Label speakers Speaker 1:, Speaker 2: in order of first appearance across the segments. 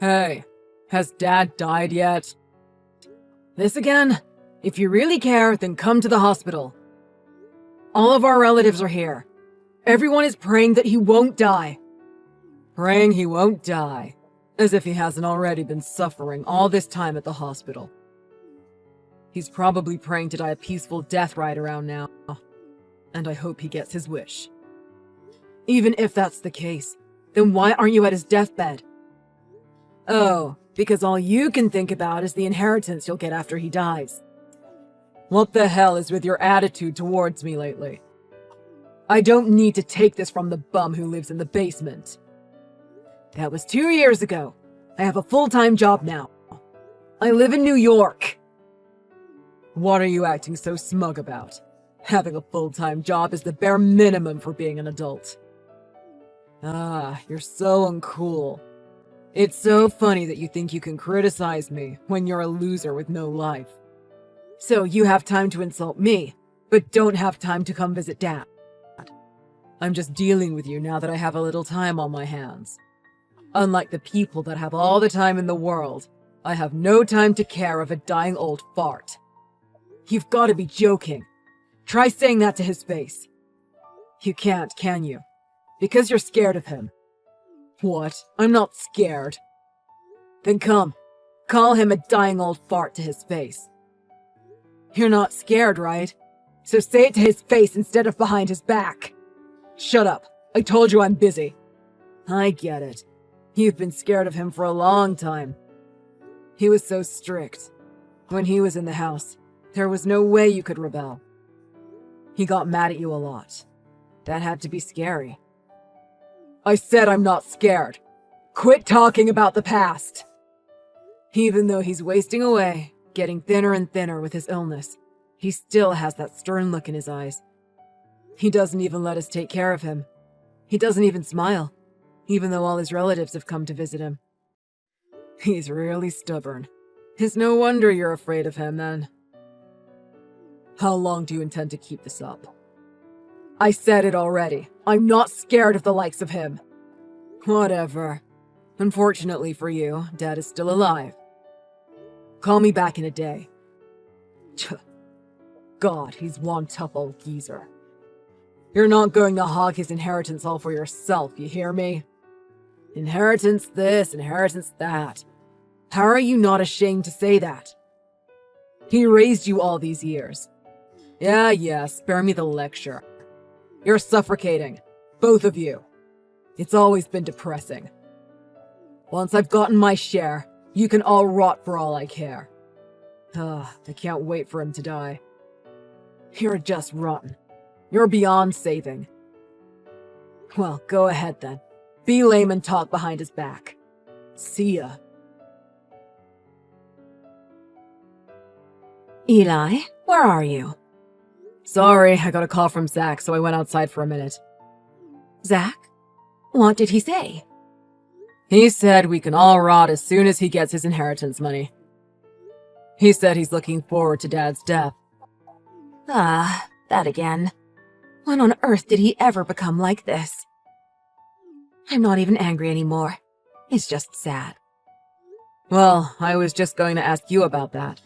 Speaker 1: Hey, has Dad died yet? This again? If you really care, then come to the hospital. All of our relatives are here. Everyone is praying that he won't die. Praying he won't die. As if he hasn't already been suffering all this time at the hospital. He's probably praying to die a peaceful death right around now. And I hope he gets his wish. Even if that's the case, then why aren't you at his deathbed? Oh, because all you can think about is the inheritance you'll get after he dies. What the hell is with your attitude towards me lately? I don't need to take this from the bum who lives in the basement. That was 2 years ago. I have a full-time job now. I live in New York. What are you acting so smug about? Having a full-time job is the bare minimum for being an adult. Ah, you're so uncool. It's so funny that you think you can criticize me when you're a loser with no life. So you have time to insult me, but don't have time to come visit Dad. I'm just dealing with you now that I have a little time on my hands. Unlike the people that have all the time in the world, I have no time to care of a dying old fart. You've got to be joking. Try saying that to his face. You can't, can you? Because you're scared of him. What? I'm not scared. Then come. Call him a dying old fart to his face. You're not scared, right? So say it to his face instead of behind his back. Shut up. I told you I'm busy. I get it. You've been scared of him for a long time. He was so strict. When he was in the house, there was no way you could rebel. He got mad at you a lot. That had to be scary. I said I'm not scared. Quit talking about the past. Even though he's wasting away, getting thinner and thinner with his illness, he still has that stern look in his eyes. He doesn't even let us take care of him. He doesn't even smile, even though all his relatives have come to visit him. He's really stubborn. It's no wonder you're afraid of him, then. How long do you intend to keep this up? I said it already. I'm not scared of the likes of him. Whatever. Unfortunately for you, Dad is still alive. Call me back in a day. God, he's one tough old geezer. You're not going to hog his inheritance all for yourself, you hear me? Inheritance this, inheritance that. How are you not ashamed to say that? He raised you all these years. Yeah, spare me the lecture. You're suffocating, both of you. It's always been depressing. Once I've gotten my share, you can all rot for all I care. I can't wait for him to die. You're just rotten. You're beyond saving. Well, go ahead then. Be lame and talk behind his back. See ya.
Speaker 2: Eli, where are you?
Speaker 1: Sorry, I got a call from Zach, so I went outside for a minute.
Speaker 2: Zach? What did he say?
Speaker 1: He said we can all rot as soon as he gets his inheritance money. He said he's looking forward to Dad's death.
Speaker 2: Ah, that again. When on earth did he ever become like this? I'm not even angry anymore. It's just sad.
Speaker 1: Well, I was just going to ask you about that.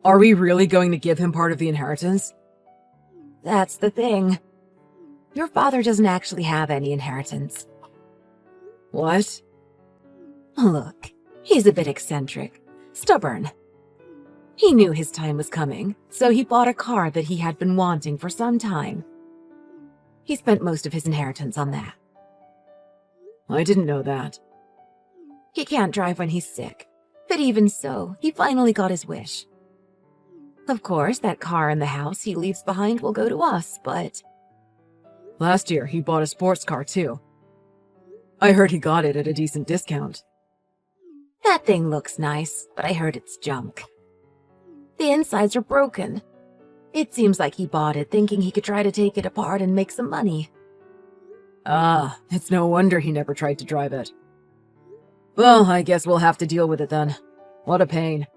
Speaker 1: Are we really going to give him part of the inheritance?
Speaker 2: That's the thing. Your father doesn't actually have any inheritance.
Speaker 1: What?
Speaker 2: Look, he's a bit eccentric, stubborn. He knew his time was coming, so he bought a car that he had been wanting for some time. He spent most of his inheritance on that.
Speaker 1: I didn't know that.
Speaker 2: He can't drive when he's sick, but even so, he finally got his wish. Of course, that car and the house he leaves behind will go to us, but...
Speaker 1: Last year, he bought a sports car, too. I heard he got it at a decent discount.
Speaker 2: That thing looks nice, but I heard it's junk. The insides are broken. It seems like he bought it thinking he could try to take it apart and make some money.
Speaker 1: Ah, it's no wonder he never tried to drive it. Well, I guess we'll have to deal with it then. What a pain.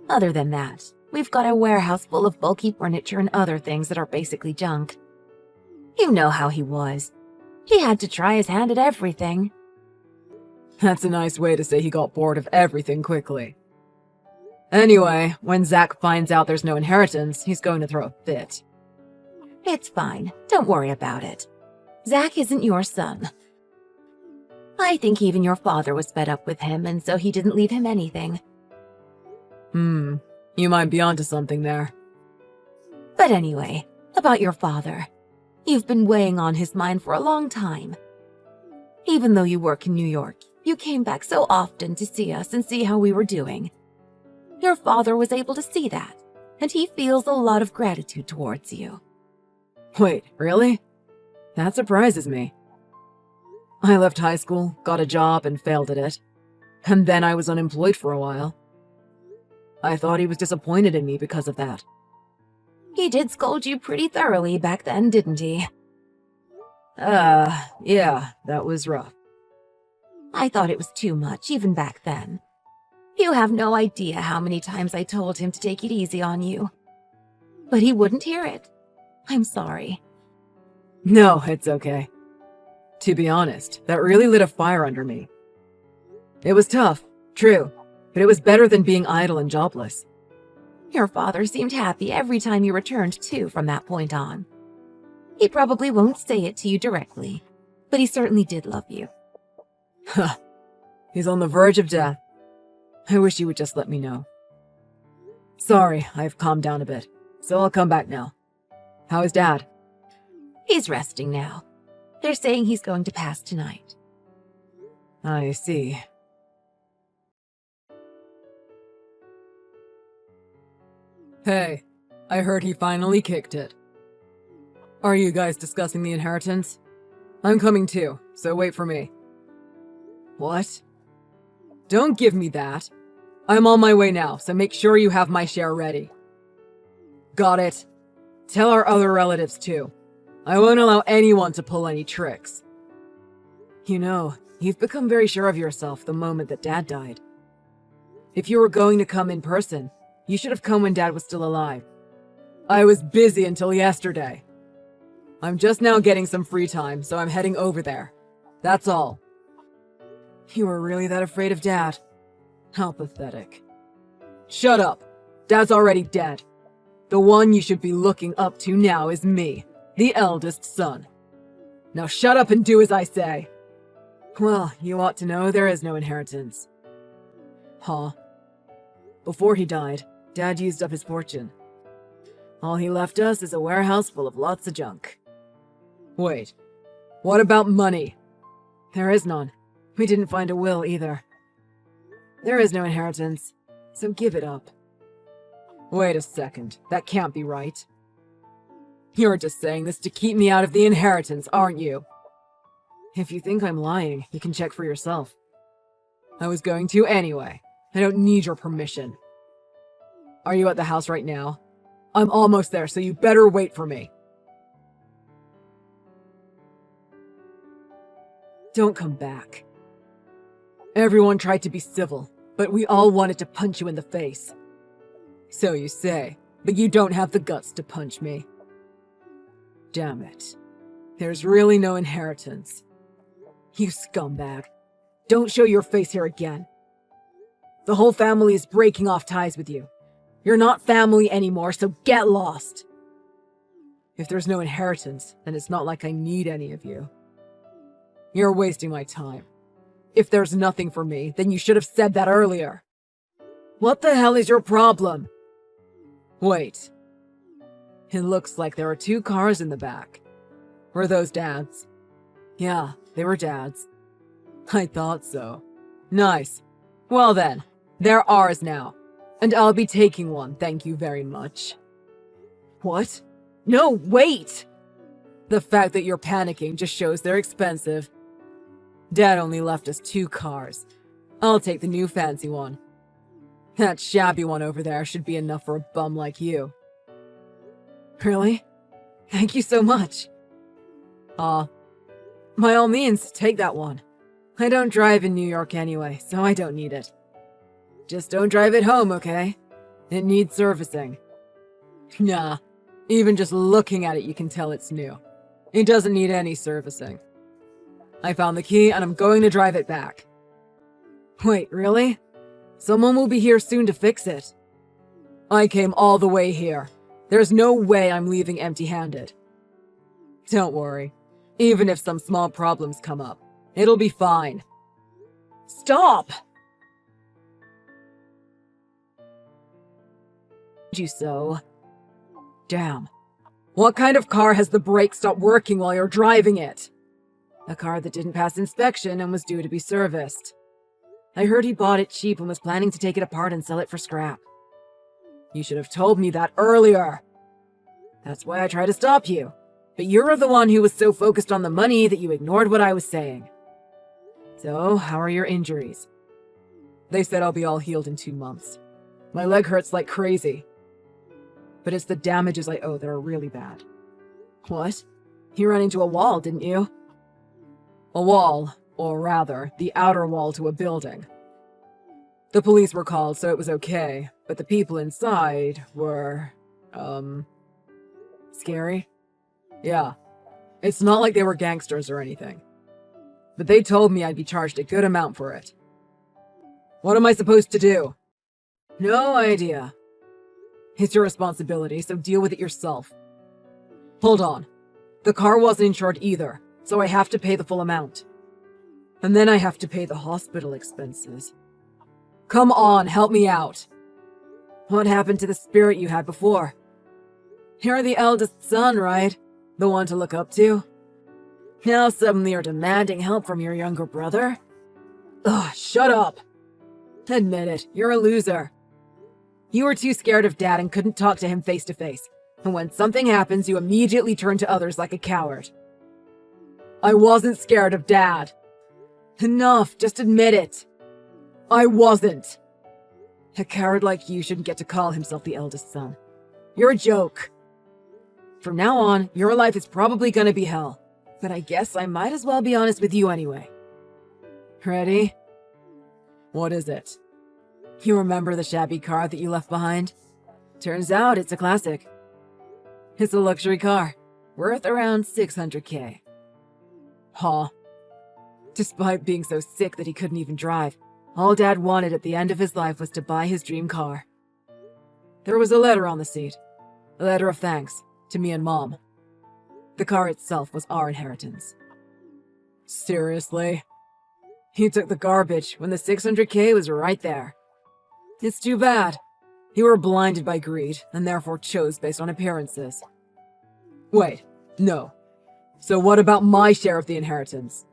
Speaker 2: Other than that, we've got a warehouse full of bulky furniture and other things that are basically junk. You know how he was. He had to try his hand at everything.
Speaker 1: That's a nice way to say he got bored of everything quickly. Anyway, when Zach finds out there's no inheritance, he's going to throw a fit.
Speaker 2: It's fine. Don't worry about it. Zach isn't your son. I think even your father was fed up with him, and so he didn't leave him anything.
Speaker 1: You might be onto something there.
Speaker 2: But anyway, about your father. You've been weighing on his mind for a long time. Even though you work in New York, you came back so often to see us and see how we were doing. Your father was able to see that, and he feels a lot of gratitude towards you.
Speaker 1: Wait, really? That surprises me. I left high school, got a job, and failed at it. And then I was unemployed for a while. I thought he was disappointed in me because of that.
Speaker 2: He did scold you pretty thoroughly back then, didn't he?
Speaker 1: Yeah, that was rough.
Speaker 2: I thought it was too much, even back then. You have no idea how many times I told him to take it easy on you. But he wouldn't hear it. I'm sorry.
Speaker 1: No, it's okay. To be honest, that really lit a fire under me. It was tough, true, but it was better than being idle and jobless.
Speaker 2: Your father seemed happy every time you returned, too, from that point on. He probably won't say it to you directly, but he certainly did love you.
Speaker 1: Huh. He's on the verge of death. I wish he would just let me know. Sorry, I've calmed down a bit, so I'll come back now. How is Dad?
Speaker 2: He's resting now. They're saying he's going to pass tonight.
Speaker 1: I see. Hey, I heard he finally kicked it. Are you guys discussing the inheritance? I'm coming too, so wait for me. What? Don't give me that. I'm on my way now, so make sure you have my share ready. Got it. Tell our other relatives too. I won't allow anyone to pull any tricks. You know, you've become very sure of yourself the moment that Dad died. If you were going to come in person, you should have come when Dad was still alive. I was busy until yesterday. I'm just now getting some free time, so I'm heading over there. That's all. You were really that afraid of Dad? How pathetic. Shut up. Dad's already dead. The one you should be looking up to now is me, the eldest son. Now shut up and do as I say. Well, you ought to know there is no inheritance. Huh. Before he died, Dad used up his fortune. All he left us is a warehouse full of lots of junk. Wait, what about money? There is none. We didn't find a will either. There is no inheritance, so give it up. Wait a second, that can't be right. You're just saying this to keep me out of the inheritance, aren't you? If you think I'm lying, you can check for yourself. I was going to anyway. I don't need your permission. Are you at the house right now? I'm almost there, so you better wait for me. Don't come back. Everyone tried to be civil, but we all wanted to punch you in the face. So you say, but you don't have the guts to punch me. Damn it. There's really no inheritance. You scumbag. Don't show your face here again. The whole family is breaking off ties with you. You're not family anymore, so get lost. If there's no inheritance, then it's not like I need any of you. You're wasting my time. If there's nothing for me, then you should have said that earlier. What the hell is your problem? Wait. It looks like there are 2 cars in the back. Were those Dad's? Yeah, they were Dad's. I thought so. Nice. Well then, they're ours now. And I'll be taking one, thank you very much. What? No, wait! The fact that you're panicking just shows they're expensive. Dad only left us 2 cars. I'll take the new fancy one. That shabby one over there should be enough for a bum like you. Really? Thank you so much. By all means, take that one. I don't drive in New York anyway, so I don't need it. Just don't drive it home, okay? It needs servicing. Nah, even just looking at it you can tell it's new. It doesn't need any servicing. I found the key and I'm going to drive it back. Wait, really? Someone will be here soon to fix it. I came all the way here. There's no way I'm leaving empty-handed. Don't worry. Even if some small problems come up, it'll be fine. Stop! You so? Damn. What kind of car has the brakes stopped working while you're driving it? A car that didn't pass inspection and was due to be serviced. I heard he bought it cheap and was planning to take it apart and sell it for scrap. You should have told me that earlier. That's why I tried to stop you. But you're the one who was so focused on the money that you ignored what I was saying. So, how are your injuries? They said I'll be all healed in 2 months. My leg hurts like crazy. But it's the damages I owe that are really bad. What? You ran into a wall, didn't you? A wall, or rather, the outer wall to a building. The police were called, so it was okay, but the people inside were, scary? Yeah. It's not like they were gangsters or anything. But they told me I'd be charged a good amount for it. What am I supposed to do? No idea. It's your responsibility, so deal with it yourself. Hold on. The car wasn't insured either, so I have to pay the full amount. And then I have to pay the hospital expenses. Come on, help me out. What happened to the spirit you had before? You're the eldest son, right? The one to look up to? Now suddenly you're demanding help from your younger brother? Ugh, shut up. Admit it, you're a loser. You were too scared of Dad and couldn't talk to him face to face. And when something happens, you immediately turn to others like a coward. I wasn't scared of Dad. Enough, just admit it. I wasn't. A coward like you shouldn't get to call himself the eldest son. You're a joke. From now on, your life is probably gonna be hell. But I guess I might as well be honest with you anyway. Ready? What is it? You remember the shabby car that you left behind? Turns out it's a classic. It's a luxury car, worth around 600K. Huh. Despite being so sick that he couldn't even drive, all Dad wanted at the end of his life was to buy his dream car. There was a letter on the seat. A letter of thanks to me and Mom. The car itself was our inheritance. Seriously? He took the garbage when the 600K was right there. It's too bad. You were blinded by greed and therefore chose based on appearances. Wait, no. So what about my share of the inheritance?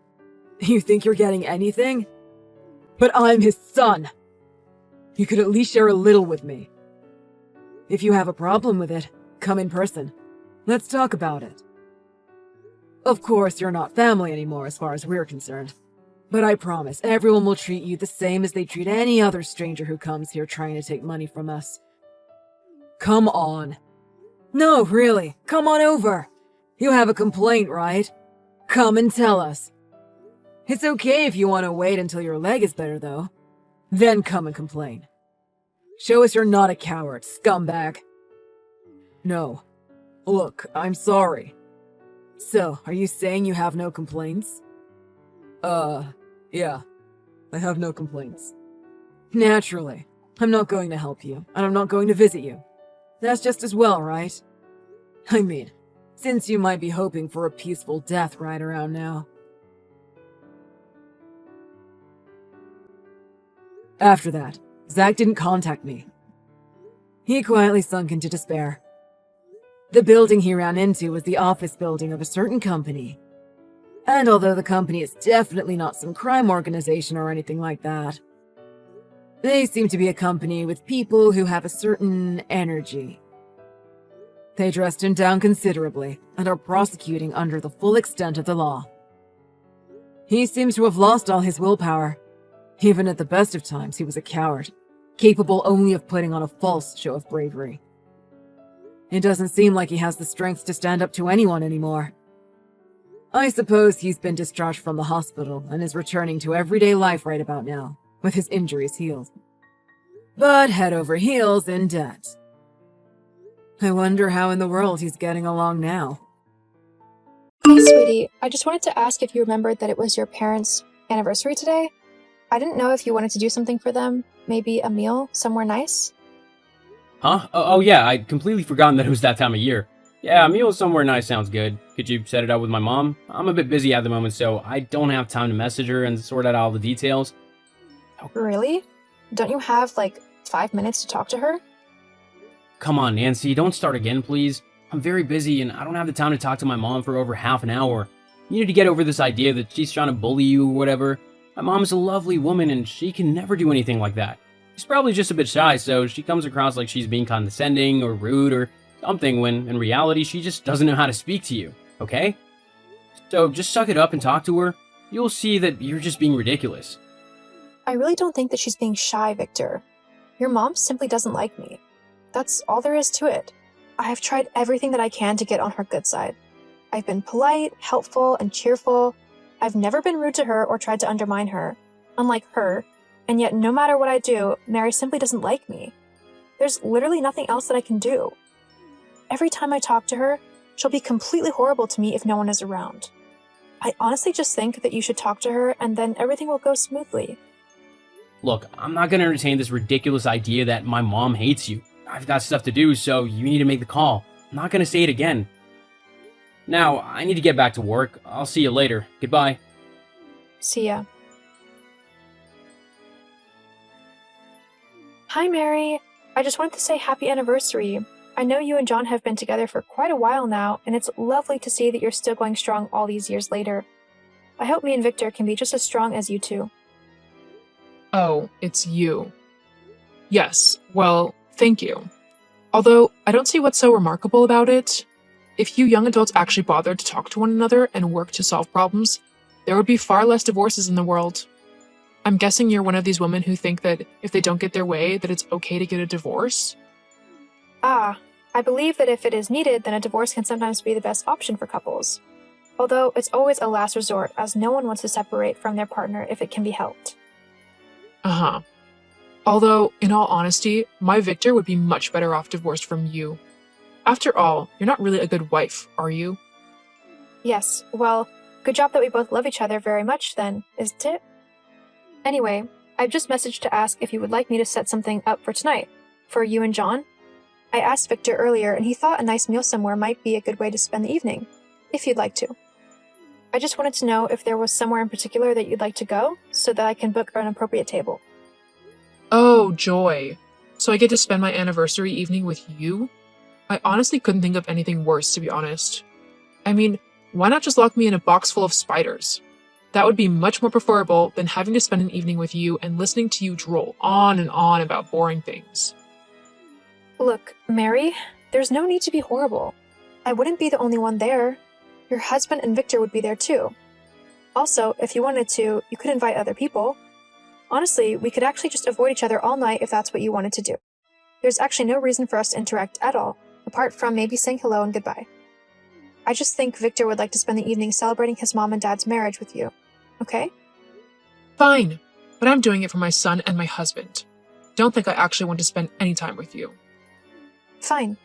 Speaker 1: You think you're getting anything? But I'm his son! You could at least share a little with me. If you have a problem with it, come in person. Let's talk about it. Of course, you're not family anymore as far as we're concerned. But I promise everyone will treat you the same as they treat any other stranger who comes here trying to take money from us. Come on. No, really, come on over. You have a complaint, right? Come and tell us. It's okay if you want to wait until your leg is better, though. Then come and complain. Show us you're not a coward, scumbag. No. Look, I'm sorry. So, are you saying you have no complaints? Yeah. I have no complaints. Naturally. I'm not going to help you, and I'm not going to visit you. That's just as well, right? I mean, since you might be hoping for a peaceful death right around now. After that, Zach didn't contact me. He quietly sunk into despair. The building he ran into was the office building of a certain company. And although the company is definitely not some crime organization or anything like that, they seem to be a company with people who have a certain energy. They dressed him down considerably and are prosecuting under the full extent of the law. He seems to have lost all his willpower. Even at the best of times, he was a coward, capable only of putting on a false show of bravery. It doesn't seem like he has the strength to stand up to anyone anymore. I suppose he's been discharged from the hospital and is returning to everyday life right about now, with his injuries healed. But head over heels in debt. I wonder how in the world he's getting along now.
Speaker 3: Hey, sweetie, I just wanted to ask if you remembered that it was your parents' anniversary today? I didn't know if you wanted to do something for them. Maybe a meal somewhere nice?
Speaker 4: Huh? Oh, yeah, I'd completely forgotten that it was that time of year. Yeah, a meal somewhere nice sounds good. Could you set it up with my mom? I'm a bit busy at the moment, so I don't have time to message her and sort out all the details.
Speaker 3: Really? Don't you have, 5 minutes to talk to her?
Speaker 4: Come on, Nancy, don't start again, please. I'm very busy and I don't have the time to talk to my mom for over half an hour. You need to get over this idea that she's trying to bully you or whatever. My mom's a lovely woman and she can never do anything like that. She's probably just a bit shy, so she comes across like she's being condescending or rude or something when in reality she just doesn't know how to speak to you, okay? So just suck it up and talk to her. You'll see that you're just being ridiculous.
Speaker 3: I really don't think that she's being shy, Victor. Your mom simply doesn't like me. That's all there is to it. I have tried everything that I can to get on her good side. I've been polite, helpful, and cheerful. I've never been rude to her or tried to undermine her, unlike her, and yet no matter what I do, Mary simply doesn't like me. There's literally nothing else that I can do. Every time I talk to her, she'll be completely horrible to me if no one is around. I honestly just think that you should talk to her and then everything will go smoothly.
Speaker 4: Look, I'm not gonna entertain this ridiculous idea that my mom hates you. I've got stuff to do, so you need to make the call. I'm not gonna say it again. Now, I need to get back to work. I'll see you later. Goodbye.
Speaker 3: See ya. Hi, Mary. I just wanted to say happy anniversary. I know you and John have been together for quite a while now, and it's lovely to see that you're still going strong all these years later. I hope me and Victor can be just as strong as you two.
Speaker 5: Oh, it's you. Yes, well, thank you. Although, I don't see what's so remarkable about it. If you young adults actually bothered to talk to one another and work to solve problems, there would be far less divorces in the world. I'm guessing you're one of these women who think that if they don't get their way, that it's okay to get a divorce?
Speaker 3: Ah, I believe that if it is needed, then a divorce can sometimes be the best option for couples. Although it's always a last resort, as no one wants to separate from their partner if it can be helped.
Speaker 5: Uh-huh. Although, in all honesty, my Victor would be much better off divorced from you. After all, you're not really a good wife, are you?
Speaker 3: Yes, well, good job that we both love each other very much then, isn't it? Anyway, I've just messaged to ask if you would like me to set something up for tonight, for you and John. I asked Victor earlier and he thought a nice meal somewhere might be a good way to spend the evening, if you'd like to. I just wanted to know if there was somewhere in particular that you'd like to go, so that I can book an appropriate table.
Speaker 5: Oh, joy. So I get to spend my anniversary evening with you? I honestly couldn't think of anything worse, to be honest. I mean, why not just lock me in a box full of spiders? That would be much more preferable than having to spend an evening with you and listening to you droll on and on about boring things.
Speaker 3: Look, Mary, there's no need to be horrible. I wouldn't be the only one there. Your husband and Victor would be there too. Also, if you wanted to, you could invite other people. Honestly, we could actually just avoid each other all night if that's what you wanted to do. There's actually no reason for us to interact at all, apart from maybe saying hello and goodbye. I just think Victor would like to spend the evening celebrating his mom and dad's marriage with you. Okay?
Speaker 5: Fine, but I'm doing it for my son and my husband. Don't think I actually want to spend any time with you.
Speaker 3: Fine.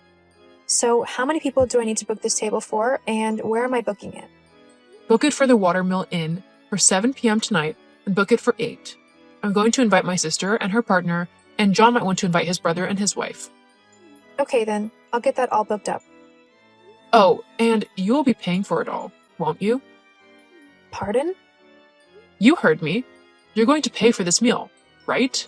Speaker 3: So, how many people do I need to book this table for, and where am I booking it?
Speaker 5: Book it for the Watermill Inn for 7 p.m. tonight, and book it for 8. I'm going to invite my sister and her partner, and John might want to invite his brother and his wife.
Speaker 3: Okay then, I'll get that all booked up.
Speaker 5: Oh, and you'll be paying for it all, won't you?
Speaker 3: Pardon?
Speaker 5: You heard me. You're going to pay for this meal, right?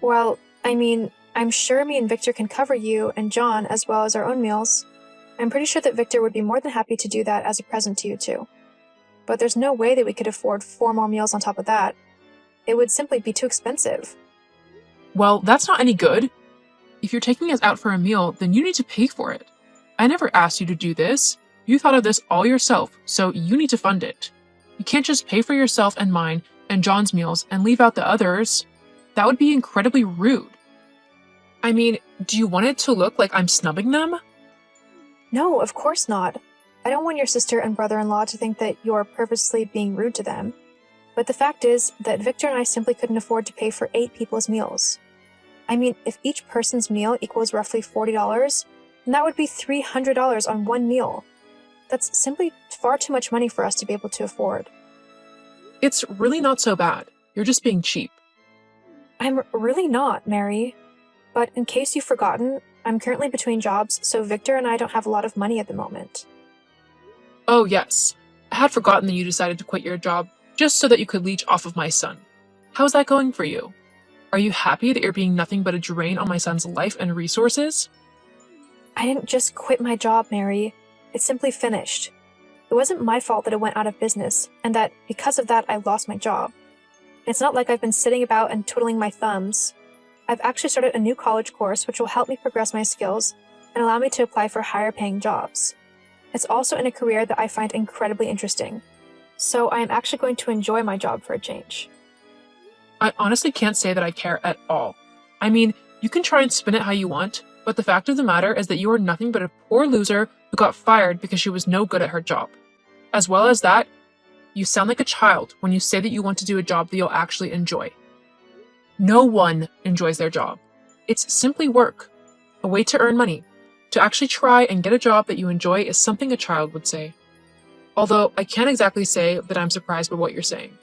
Speaker 3: Well, I mean, I'm sure me and Victor can cover you and John as well as our own meals. I'm pretty sure that Victor would be more than happy to do that as a present to you too. But there's no way that we could afford 4 more meals on top of that. It would simply be too expensive.
Speaker 5: Well, that's not any good. If you're taking us out for a meal, then you need to pay for it. I never asked you to do this. You thought of this all yourself, so you need to fund it. You can't just pay for yourself and mine and John's meals and leave out the others. That would be incredibly rude. I mean, do you want it to look like I'm snubbing them?
Speaker 3: No, of course not. I don't want your sister and brother-in-law to think that you're purposely being rude to them. But the fact is that Victor and I simply couldn't afford to pay for 8 people's meals. I mean, if each person's meal equals roughly $40, then that would be $300 on one meal. That's simply far too much money for us to be able to afford.
Speaker 5: It's really not so bad. You're just being cheap.
Speaker 3: I'm really not, Mary. But in case you've forgotten, I'm currently between jobs, so Victor and I don't have a lot of money at the moment.
Speaker 5: Oh, yes. I had forgotten that you decided to quit your job just so that you could leech off of my son. How's that going for you? Are you happy that you're being nothing but a drain on my son's life and resources?
Speaker 3: I didn't just quit my job, Mary. It's simply finished. It wasn't my fault that it went out of business, and that because of that I lost my job. It's not like I've been sitting about and twiddling my thumbs. I've actually started a new college course which will help me progress my skills and allow me to apply for higher paying jobs. It's also in a career that I find incredibly interesting. So I am actually going to enjoy my job for a change.
Speaker 5: I honestly can't say that I care at all. I mean, you can try and spin it how you want, but the fact of the matter is that you are nothing but a poor loser who got fired because she was no good at her job. As well as that, you sound like a child when you say that you want to do a job that you'll actually enjoy. No one enjoys their job. It's simply work, a way to earn money. To actually try and get a job that you enjoy is something a child would say. Although I can't exactly say that I'm surprised by what you're saying.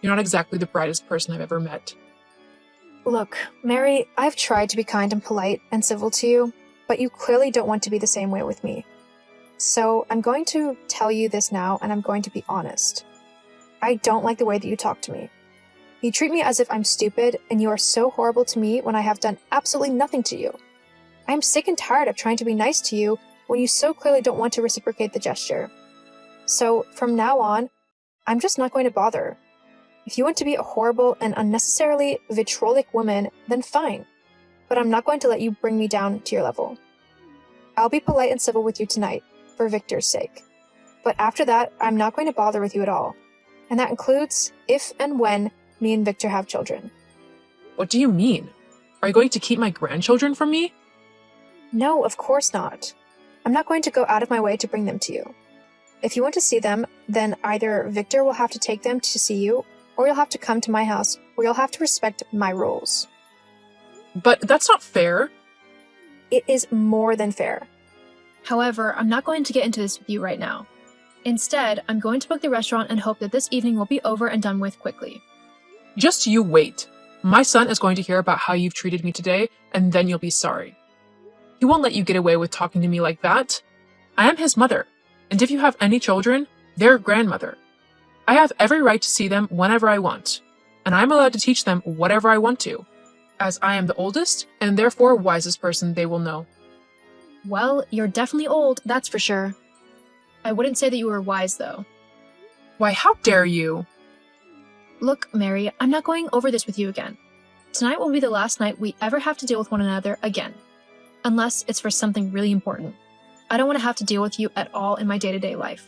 Speaker 5: You're not exactly the brightest person I've ever met.
Speaker 3: Look, Mary, I've tried to be kind and polite and civil to you, but you clearly don't want to be the same way with me. So I'm going to tell you this now, and I'm going to be honest. I don't like the way that you talk to me. You treat me as if I'm stupid, and you are so horrible to me when I have done absolutely nothing to you. I'm sick and tired of trying to be nice to you when you so clearly don't want to reciprocate the gesture. So from now on, I'm just not going to bother. If you want to be a horrible and unnecessarily vitriolic woman, then fine. But I'm not going to let you bring me down to your level. I'll be polite and civil with you tonight, for Victor's sake. But after that, I'm not going to bother with you at all. And that includes if and when me and Victor have children.
Speaker 5: What do you mean? Are you going to keep my grandchildren from me?
Speaker 3: No, of course not. I'm not going to go out of my way to bring them to you. If you want to see them, then either Victor will have to take them to see you, or you'll have to come to my house, or you'll have to respect my rules.
Speaker 5: But that's not fair.
Speaker 3: It is more than fair.
Speaker 6: However, I'm not going to get into this with you right now. Instead, I'm going to book the restaurant and hope that this evening will be over and done with quickly.
Speaker 5: Just you wait. My son is going to hear about how you've treated me today, and then you'll be sorry. He won't let you get away with talking to me like that. I am his mother, and if you have any children, their grandmother. I have every right to see them whenever I want, and I'm allowed to teach them whatever I want to, as I am the oldest and therefore wisest person they will know.
Speaker 6: Well, you're definitely old, that's for sure. I wouldn't say that you were wise, though.
Speaker 5: Why, how dare you?
Speaker 6: Look, Mary, I'm not going over this with you again. Tonight will be the last night we ever have to deal with one another again. Unless it's for something really important. I don't want to have to deal with you at all in my day-to-day life.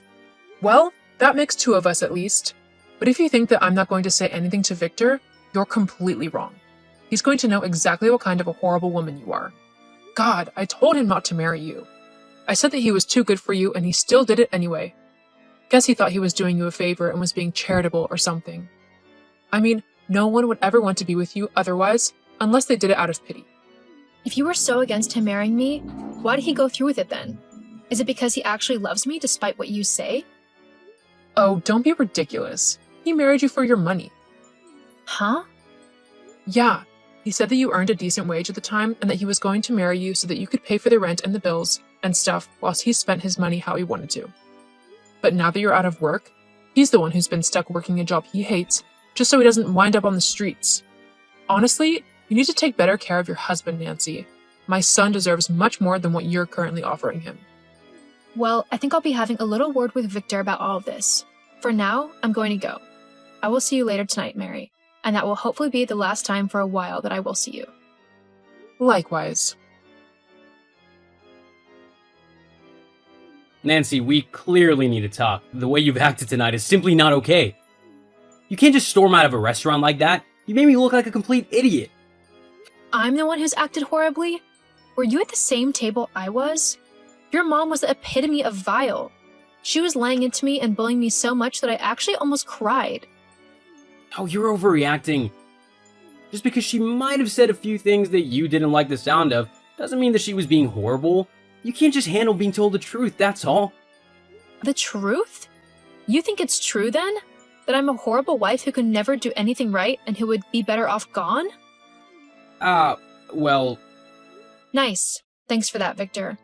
Speaker 5: Well, that makes two of us at least. But if you think that I'm not going to say anything to Victor, you're completely wrong. He's going to know exactly what kind of a horrible woman you are. God, I told him not to marry you. I said that he was too good for you, and he still did it anyway. Guess he thought he was doing you a favor and was being charitable or something. I mean, no one would ever want to be with you otherwise, unless they did it out of pity.
Speaker 6: If you were so against him marrying me, why did he go through with it then? Is it because he actually loves me despite what you say?
Speaker 5: Oh, don't be ridiculous. He married you for your money.
Speaker 6: Huh?
Speaker 5: Yeah, he said that you earned a decent wage at the time and that he was going to marry you so that you could pay for the rent and the bills and stuff whilst he spent his money how he wanted to. But now that you're out of work, he's the one who's been stuck working a job he hates just so he doesn't wind up on the streets. Honestly, you need to take better care of your husband, Nancy. My son deserves much more than what you're currently offering him.
Speaker 6: Well, I think I'll be having a little word with Victor about all of this. For now, I'm going to go. I will see you later tonight, Mary, and that will hopefully be the last time for a while that I will see you.
Speaker 5: Likewise.
Speaker 4: Nancy, we clearly need to talk. The way you've acted tonight is simply not okay. You can't just storm out of a restaurant like that. You made me look like a complete idiot.
Speaker 6: I'm the one who's acted horribly? Were you at the same table I was? Your mom was the epitome of vile. She was laying into me and bullying me so much that I actually almost cried.
Speaker 4: Oh, you're overreacting. Just because she might have said a few things that you didn't like the sound of, doesn't mean that she was being horrible. You can't just handle being told the truth, that's all.
Speaker 6: The truth? You think it's true then? That I'm a horrible wife who could never do anything right and who would be better off gone?
Speaker 4: Well,
Speaker 6: Nice. Thanks for that, Victor.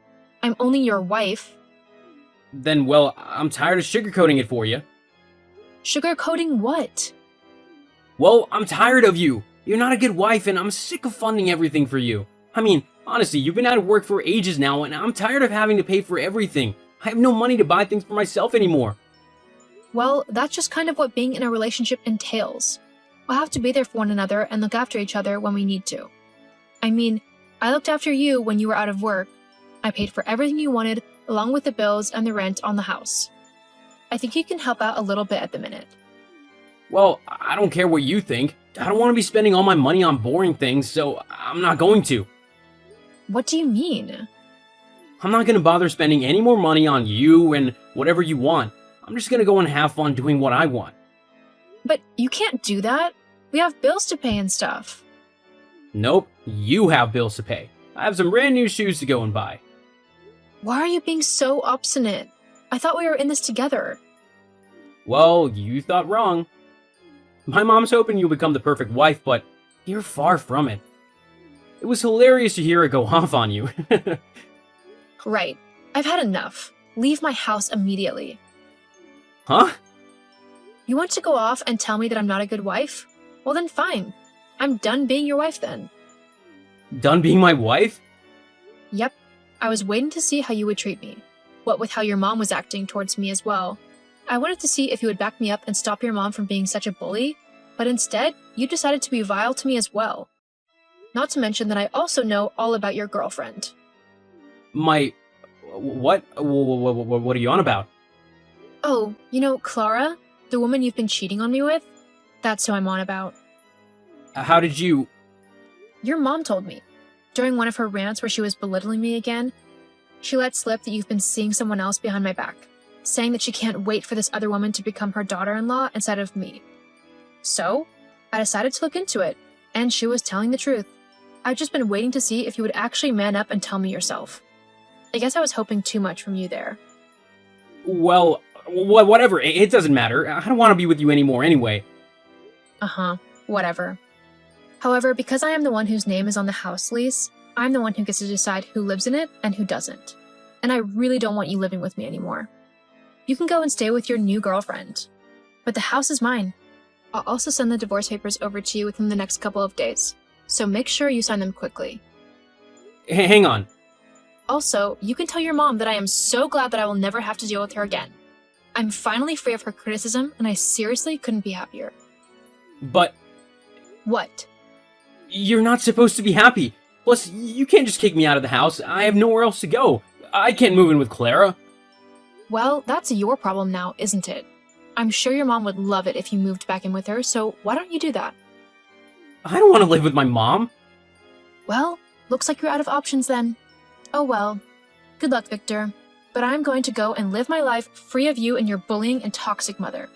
Speaker 6: I'm only your wife.
Speaker 4: then, well, I'm tired of sugarcoating it for you.
Speaker 6: Sugarcoating what?
Speaker 4: Well, I'm tired of you. You're not a good wife, and I'm sick of funding everything for you. I mean, honestly, you've been out of work for ages now, and I'm tired of having to pay for everything. I have no money to buy things for myself anymore.
Speaker 6: Well, that's just kind of what being in a relationship entails. We'll have to be there for one another and look after each other when we need to. I mean, I looked after you when you were out of work. I paid for everything you wanted, along with the bills and the rent on the house. I think you can help out a little bit at the minute.
Speaker 4: Well, I don't care what you think. I don't want to be spending all my money on boring things, so I'm not going to.
Speaker 6: What do you mean?
Speaker 4: I'm not going to bother spending any more money on you and whatever you want. I'm just going to go and have fun doing what I want.
Speaker 6: But you can't do that. We have bills to pay and stuff.
Speaker 4: Nope, you have bills to pay. I have some brand new shoes to go and buy.
Speaker 6: Why are you being so obstinate? I thought we were in this together.
Speaker 4: Well, you thought wrong. My mom's hoping you'll become the perfect wife, but you're far from it. It was hilarious to hear her go off on you.
Speaker 6: Right. I've had enough. Leave my house immediately.
Speaker 4: Huh?
Speaker 6: You want to go off and tell me that I'm not a good wife? Well then fine. I'm done being your wife then.
Speaker 4: Done being my wife?
Speaker 6: Yep. I was waiting to see how you would treat me. What with how your mom was acting towards me as well. I wanted to see if you would back me up and stop your mom from being such a bully, but instead, you decided to be vile to me as well. Not to mention that I also know all about your girlfriend.
Speaker 4: My... What? What are you on about?
Speaker 6: Oh, you know Clara? The woman you've been cheating on me with? That's who I'm on about.
Speaker 4: How did you...
Speaker 6: Your mom told me. During one of her rants where she was belittling me again, she let slip that you've been seeing someone else behind my back, saying that she can't wait for this other woman to become her daughter-in-law instead of me. So, I decided to look into it, and she was telling the truth. I've just been waiting to see if you would actually man up and tell me yourself. I guess I was hoping too much from you there.
Speaker 4: Well, whatever. It doesn't matter. I don't want to be with you anymore anyway.
Speaker 6: Uh-huh. Whatever. However, because I am the one whose name is on the house lease, I'm the one who gets to decide who lives in it and who doesn't. And I really don't want you living with me anymore. You can go and stay with your new girlfriend. But the house is mine. I'll also send the divorce papers over to you within the next couple of days. So make sure you sign them quickly.
Speaker 4: Hang on.
Speaker 6: Also, you can tell your mom that I am so glad that I will never have to deal with her again. I'm finally free of her criticism, and I seriously couldn't be happier.
Speaker 4: But
Speaker 6: What?
Speaker 4: you're not supposed to be happy. Plus, you can't just kick me out of the house. I have nowhere else to go. I can't move in with Clara.
Speaker 6: Well, that's your problem now, isn't it? I'm sure your mom would love it if you moved back in with her, so why don't you do that?
Speaker 4: I don't want to live with my mom.
Speaker 6: Well, looks like you're out of options then. Oh well. Good luck, Victor. But I'm going to go and live my life free of you and your bullying and toxic mother.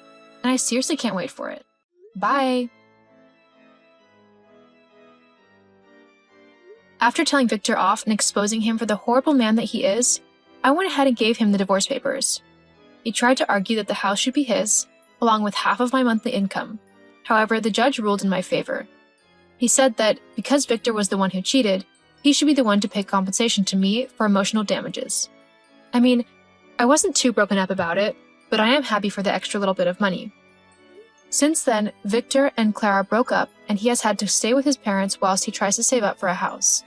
Speaker 6: And I seriously can't wait for it. Bye! After telling Victor off and exposing him for the horrible man that he is, I went ahead and gave him the divorce papers. He tried to argue that the house should be his, along with half of my monthly income. However, the judge ruled in my favor. He said that because Victor was the one who cheated, he should be the one to pay compensation to me for emotional damages. I mean, I wasn't too broken up about it, but I am happy for the extra little bit of money. Since then, Victor and Clara broke up, and he has had to stay with his parents whilst he tries to save up for a house.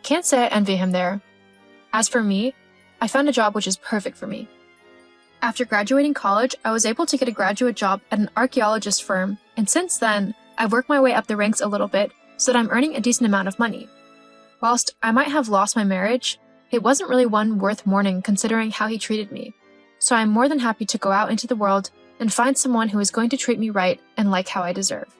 Speaker 6: Can't say I envy him there. As for me, I found a job which is perfect for me. After graduating college, I was able to get a graduate job at an archaeologist firm, and since then, I've worked my way up the ranks a little bit so that I'm earning a decent amount of money. Whilst I might have lost my marriage, it wasn't really one worth mourning considering how he treated me, so I'm more than happy to go out into the world and find someone who is going to treat me right and like how I deserve.